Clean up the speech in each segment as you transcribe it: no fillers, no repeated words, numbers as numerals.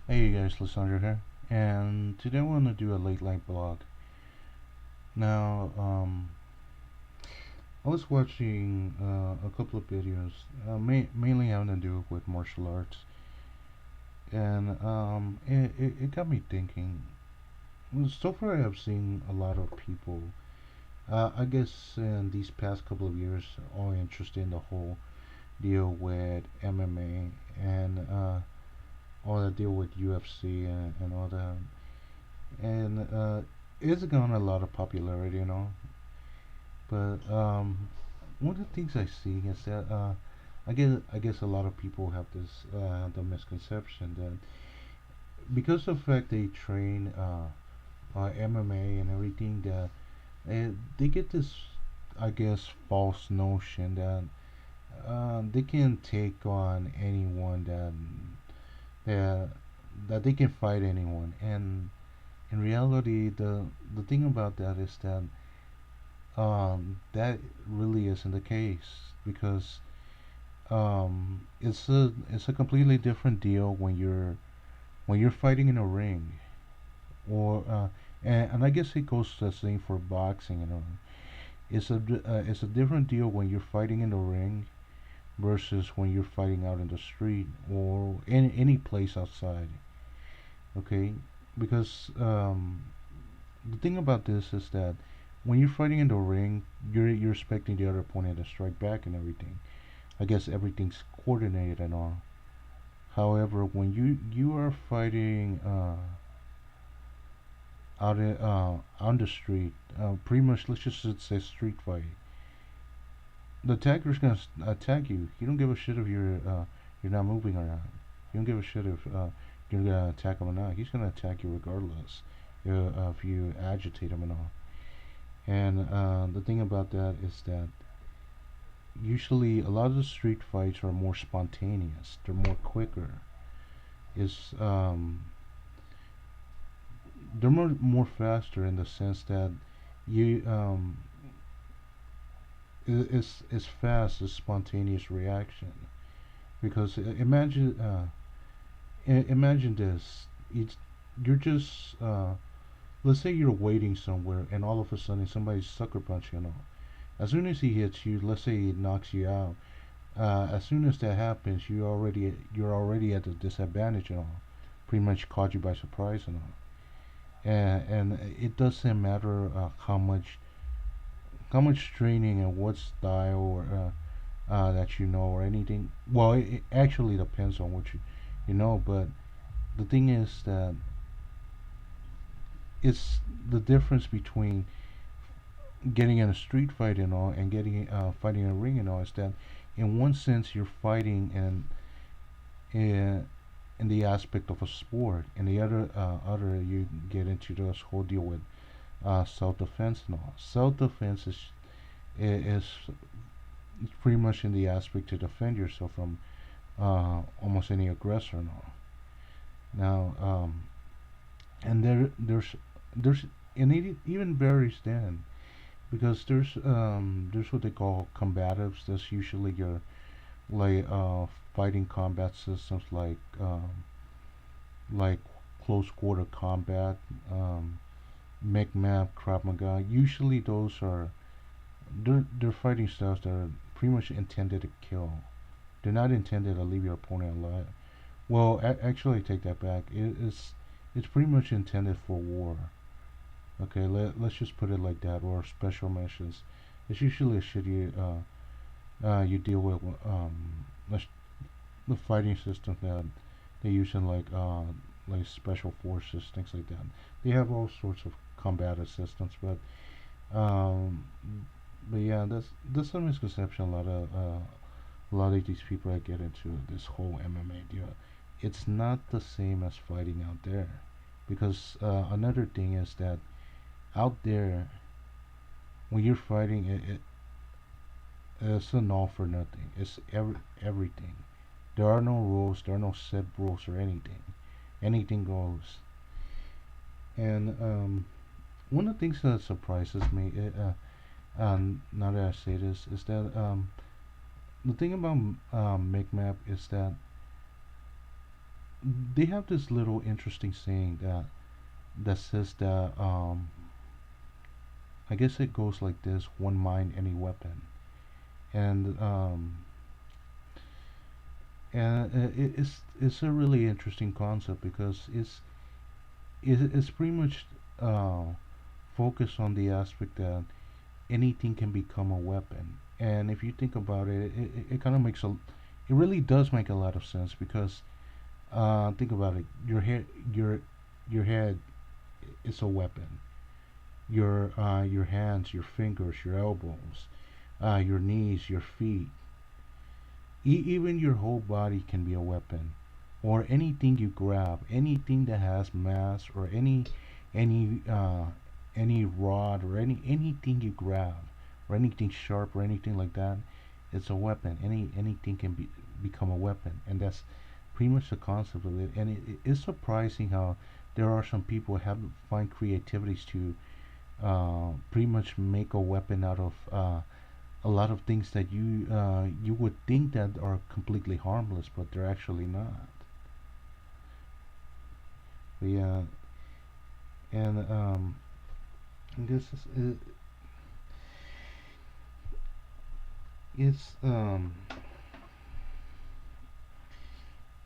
Hey guys, Lisandro here, and today I want to do a late night blog. Now, I was watching a couple of videos, mainly having to do with martial arts, and it got me thinking. So far, I've seen a lot of people, I guess in these past couple of years, all interested in the whole deal with MMA and all the deal with UFC and all that. And it's gotten a lot of popularity, But one of the things I see is that I guess a lot of people have this the misconception that because of the fact they train MMA and everything, that they get this, I guess, false notion that they can take on anyone, that that they can fight anyone. And in reality, the thing about that is that that really isn't the case, because it's a completely different deal when you're fighting in a ring, or and I guess it goes the same for boxing. It's a different deal when you're fighting in the ring versus when you're fighting out in the street or in any place outside. Okay, because the thing about this is that when you're fighting in the ring, you're expecting the other opponent to strike back and everything. I guess everything's coordinated and all. However, when you are fighting out on the street, pretty much, let's just say street fight, the attacker's gonna attack you. You don't give a shit if you're not moving or not. You don't give a shit if you're gonna attack him or not. He's gonna attack you regardless if you agitate him and all. And the thing about that is that usually a lot of the street fights are more spontaneous. They're more quicker. It's they're more faster in the sense that you it's fast, it's spontaneous reaction. Because imagine this. It's you're just let's say you're waiting somewhere and all of a sudden somebody's sucker punching you. As soon as he hits you, let's say he knocks you out. As soon as that happens, you're already at a disadvantage and all. Pretty much caught you by surprise and all. And it doesn't matter how much training and what style or that you know or anything. Well, it actually depends on what you know. But the thing is that it's the difference between getting in a street fight and all and getting fighting in a ring and all is that in one sense you're fighting in the aspect of a sport, and the other you get into this whole deal with self-defense and all. Self-defense is pretty much in the aspect to defend yourself from almost any aggressor and all. Now, and there's and it even varies then, because there's what they call combatives. That's usually your like fighting combat systems like close quarter combat, mech Krav Maga. Usually those are they're fighting styles that are pretty much intended to kill. They're not intended to leave your opponent alive. Well, actually, I take that back. It's pretty much intended for war. Okay, let's just put it like that, or special missions. It's usually a shitty you deal with the fighting system that they use in like special forces, things like that. They have all sorts of combative systems, um, but yeah, that's a misconception. A lot of these people that get into this whole MMA deal, it's not the same as fighting out there, because another thing is that out there when you're fighting, it's an all for nothing. It's everything. There are no rules. There are no set rules or anything. Anything goes. And one of the things that surprises me, now that I say this, is that the thing about Map is that they have this little interesting saying that says that I guess it goes like this: one mind, any weapon. And it's a really interesting concept because it's pretty much uh, focused on the aspect that anything can become a weapon. And if you think about it, it kind of it really does make a lot of sense because think about it. Your head is a weapon. Your hands, your fingers, your elbows, your knees, your feet, even your whole body can be a weapon, or anything you grab, anything that has mass, or any any rod, or anything you grab, or anything sharp, or anything like that, it's a weapon. Anything can become a weapon, and that's pretty much the concept of it. And it is surprising how there are some people who have find creativities to pretty much make a weapon out of a lot of things that you would think that are completely harmless, but they're actually not. But yeah, and I guess it's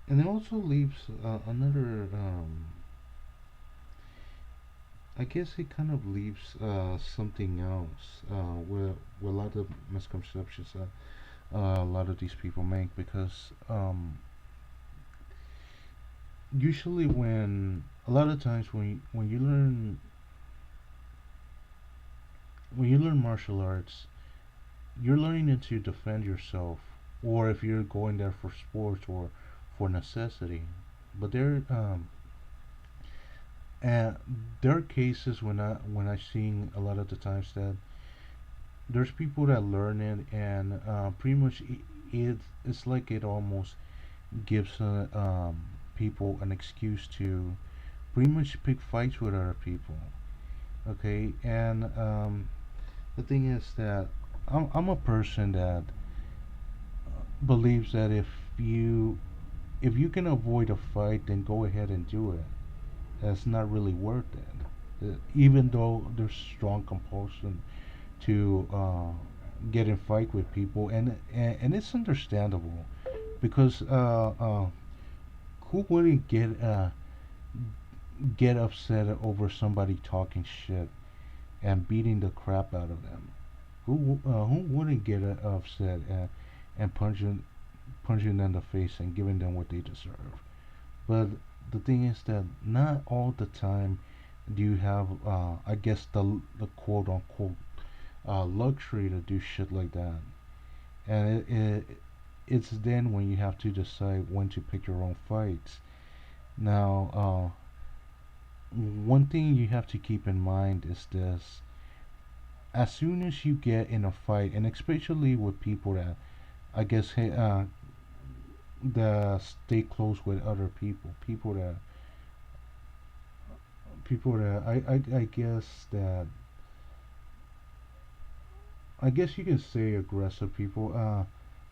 and it also leaves another. I guess it kind of leaves something else where a lot of misconceptions that a lot of these people make because usually when a lot of times when you learn martial arts, you're learning it to defend yourself, or if you're going there for sports or for necessity. But and there are cases when I seen a lot of the times that there's people that learn it and pretty much it's like it almost gives people an excuse to pretty much pick fights with other people. Okay, and the thing is that I'm a person that believes that if you can avoid a fight, then go ahead and do it. That's not really worth it. Even though there's strong compulsion to get in fight with people, and it's understandable because who wouldn't get upset over somebody talking shit and beating the crap out of them? Who wouldn't get upset and punching them in the face and giving them what they deserve? But the thing is that not all the time do you have, I guess, the quote unquote luxury to do shit like that. And it's then when you have to decide when to pick your own fights. Now, one thing you have to keep in mind is this: as soon as you get in a fight, and especially with people that I guess that stay close with other people, people that I guess that I guess you can say aggressive people.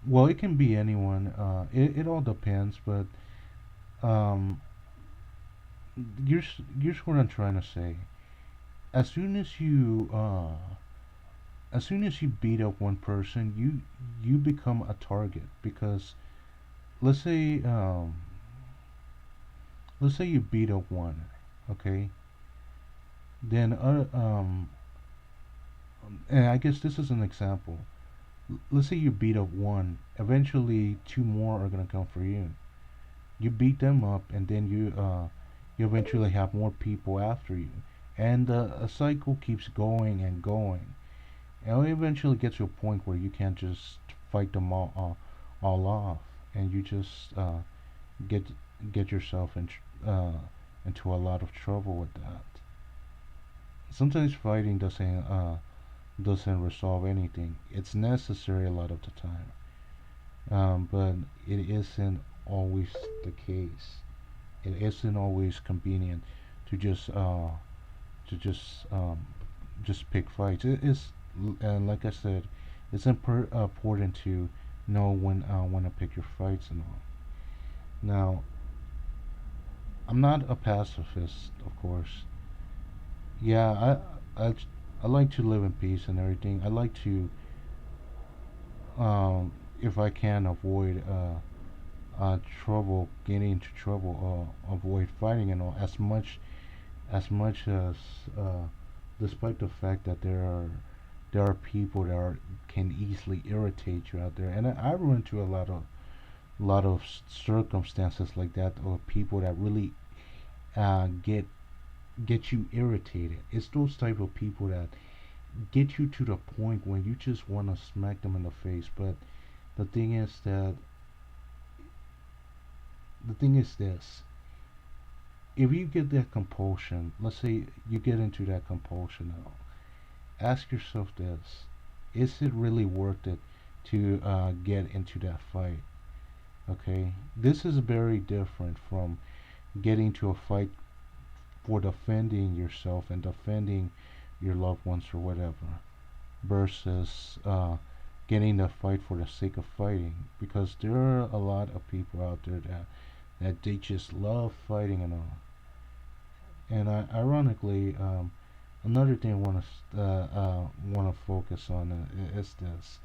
Well, it can be anyone. It all depends, but um, here's what I'm trying to say. As soon as as soon as you beat up one person, you become a target because let's say let's say you beat up one, okay? Then and I guess this is an example. Let's say you beat up one, eventually two more are gonna come for you. You beat them up, and then you eventually have more people after you, and a cycle keeps going and going, and it eventually gets to a point where you can't just fight them all off, and you just get get yourself into a lot of trouble with that. Sometimes fighting doesn't resolve anything. It's necessary a lot of the time, but it isn't always the case. It isn't always convenient to to just just pick fights. It is, and like I said, it's important to know when to pick your fights and all. Now, I'm not a pacifist, of course. Yeah, I I like to live in peace and everything. I like to, um, if I can, avoid trouble, getting into trouble, avoid fighting and all as much as uh, despite the fact that there are people that can easily irritate you out there, and I run into a lot of circumstances like that, or people that really get you irritated. It's those type of people that get you to the point when you just want to smack them in the face. But the thing is that the thing is this: if you get that compulsion, let's say you get into that compulsion now, ask yourself this: is it really worth it to get into that fight? Okay, this is very different from getting to a fight for defending yourself and defending your loved ones or whatever, versus getting the fight for the sake of fighting. Because there are a lot of people out there that they just love fighting and all. And ironically, another thing I want to focus on is this,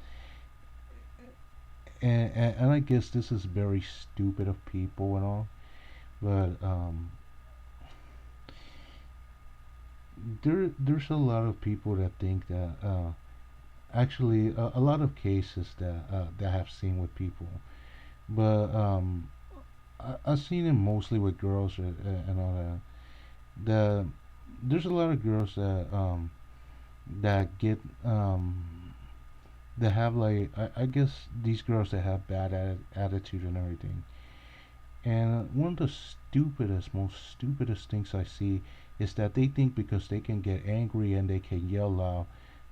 and I guess this is very stupid of people and all, but there's a lot of people that think that actually a lot of cases that I've seen with people, but I've seen it mostly with girls and all that. The There's a lot of girls that get that have like I guess these girls that have bad attitude and everything. And one of the most stupidest things I see is that they think because they can get angry and they can yell loud,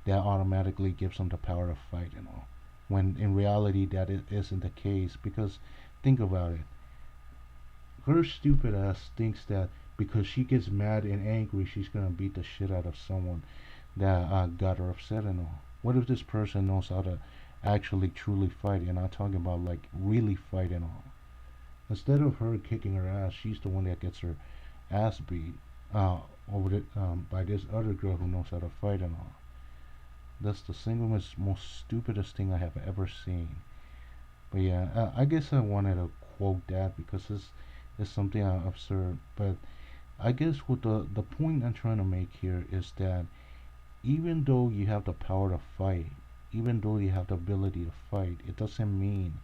that automatically gives them the power to fight and all. When in reality, that isn't the case. Because think about it, her stupid ass thinks that because she gets mad and angry, she's gonna beat the shit out of someone that got her upset and all. What if this person knows how to actually truly fight? And I'm talking about like really fight and all. Instead of her kicking her ass, she's the one that gets her ass beat uh, by this other girl who knows how to fight and all. That's the single most stupidest thing I have ever seen. But yeah, I guess I wanted to quote that because it's something I observed. But I guess what the point I'm trying to make here is that even though you have the power to fight, even though you have the ability to fight, it doesn't mean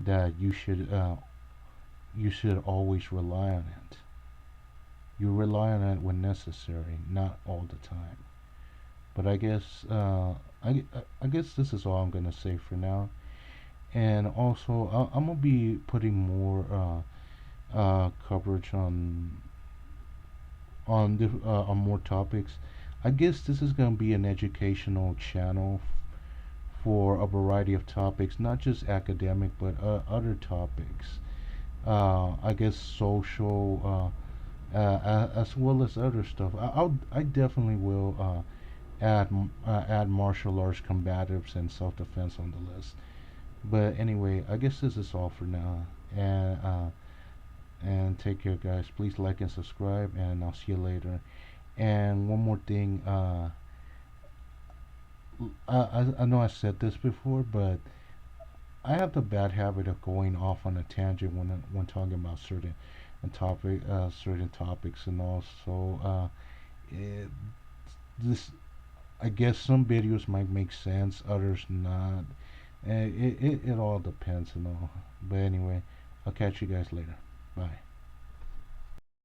that you should always rely on it. You rely on it when necessary, not all the time. But I guess this is all I'm gonna say for now. And also, I'm gonna be putting more coverage on more topics. I guess this is gonna be an educational channel for a variety of topics, not just academic, but other topics. I guess social, as well as other stuff. I definitely will add martial arts combatives and self-defense on the list. But anyway, I guess this is all for now. And take care, guys. Please like and subscribe, and I'll see you later. And one more thing, I know I said this before, but I have the bad habit of going off on a tangent when talking about certain topics, and also it, this I guess some videos might make sense, others not. It all depends and all. But anyway, I'll catch you guys later. Bye.